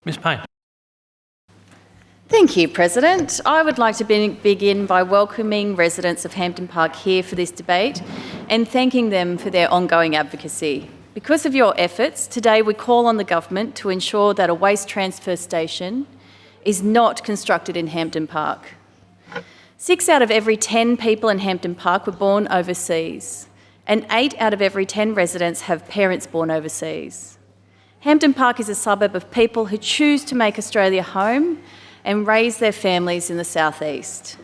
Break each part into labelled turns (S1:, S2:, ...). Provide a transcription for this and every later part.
S1: Ms Payne.
S2: Thank you, President. I would like to begin by welcoming residents of Hampton Park here for this debate and thanking them for their ongoing advocacy. Because of your efforts, today we call on the government to ensure that a waste transfer station is not constructed in Hampton Park. 6 out of every 10 people in Hampton Park were born overseas, and 8 out of every 10 residents have parents born overseas. Hampton Park is a suburb of people who choose to make Australia home and raise their families in the southeast.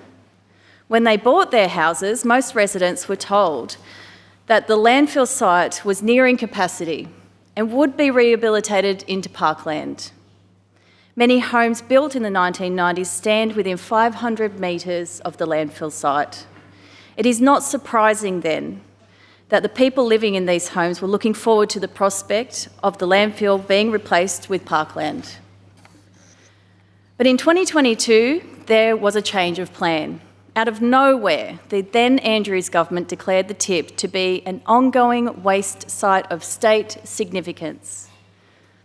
S2: When they bought their houses, most residents were told that the landfill site was nearing capacity and would be rehabilitated into parkland. Many homes built in the 1990s stand within 500 metres of the landfill site. It is not surprising then that the people living in these homes were looking forward to the prospect of the landfill being replaced with parkland. But in 2022, there was a change of plan. Out of nowhere, the then Andrews government declared the tip to be an ongoing waste site of state significance,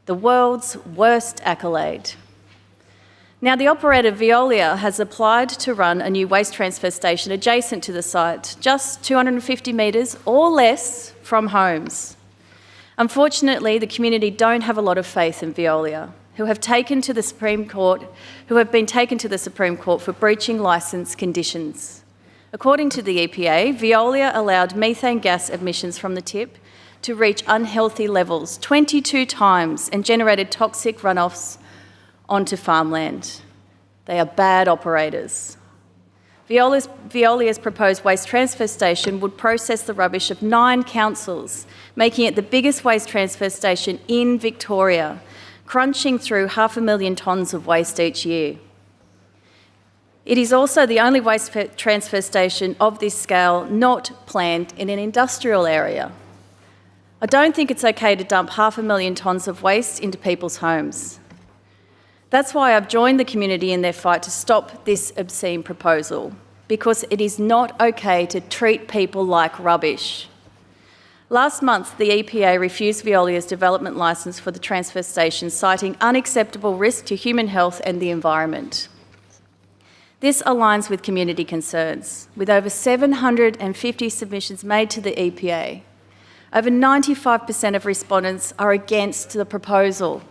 S2: the world's worst accolade. Now, the operator Veolia has applied to run a new waste transfer station adjacent to the site, just 250 metres or less from homes. Unfortunately, the community don't have a lot of faith in Veolia, who have been taken to the Supreme Court for breaching licence conditions. According to the EPA, Veolia allowed methane gas emissions from the tip to reach unhealthy levels 22 times and generated toxic runoffs onto farmland. They are bad operators. Veolia's proposed waste transfer station would process the rubbish of 9 councils, making it the biggest waste transfer station in Victoria, crunching through 500,000 tonnes of waste each year. It is also the only waste transfer station of this scale not planned in an industrial area. I don't think it's okay to dump 500,000 tonnes of waste into people's homes. That's why I've joined the community in their fight to stop this obscene proposal, because it is not okay to treat people like rubbish. Last month, the EPA refused Veolia's development licence for the transfer station, citing unacceptable risk to human health and the environment. This aligns with community concerns. With over 750 submissions made to the EPA, over 95% of respondents are against the proposal.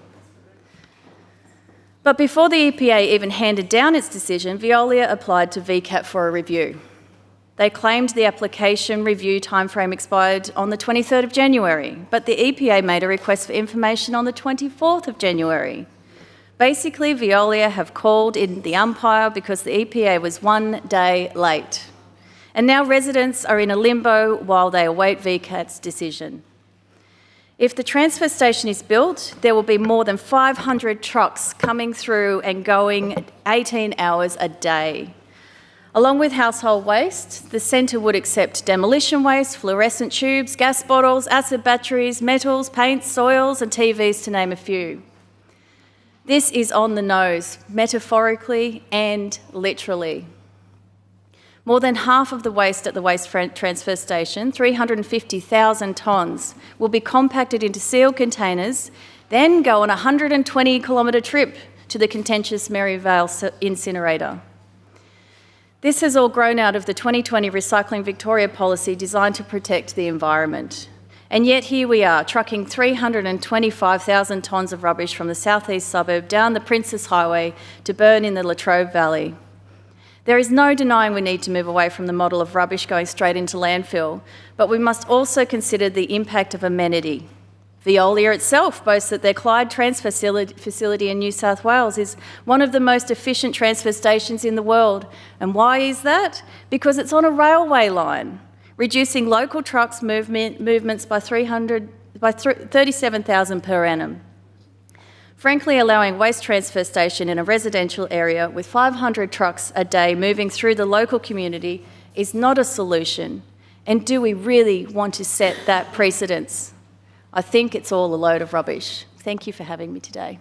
S2: But before the EPA even handed down its decision, Veolia applied to VCAT for a review. They claimed the application review timeframe expired on the 23rd of January, but the EPA made a request for information on the 24th of January. Basically, Veolia have called in the umpire because the EPA was 1 day late. And now residents are in a limbo while they await VCAT's decision. If the transfer station is built, there will be more than 500 trucks coming through and going 18 hours a day. Along with household waste, the centre would accept demolition waste, fluorescent tubes, gas bottles, acid batteries, metals, paints, soils and TVs, to name a few. This is on the nose, metaphorically and literally. More than half of the waste at the waste transfer station, 350,000 tonnes, will be compacted into sealed containers, then go on a 120-kilometre trip to the contentious Maryvale incinerator. This has all grown out of the 2020 Recycling Victoria policy designed to protect the environment. And yet here we are, trucking 325,000 tonnes of rubbish from the southeast suburb down the Princes Highway to burn in the Latrobe Valley. There is no denying we need to move away from the model of rubbish going straight into landfill, but we must also consider the impact of amenity. Veolia itself boasts that their Clyde transfer facility in New South Wales is one of the most efficient transfer stations in the world. And why is that? Because it's on a railway line, reducing local trucks' movements by 37,000 per annum. Frankly, allowing waste transfer station in a residential area with 500 trucks a day moving through the local community is not a solution. And do we really want to set that precedence? I think it's all a load of rubbish. Thank you for having me today.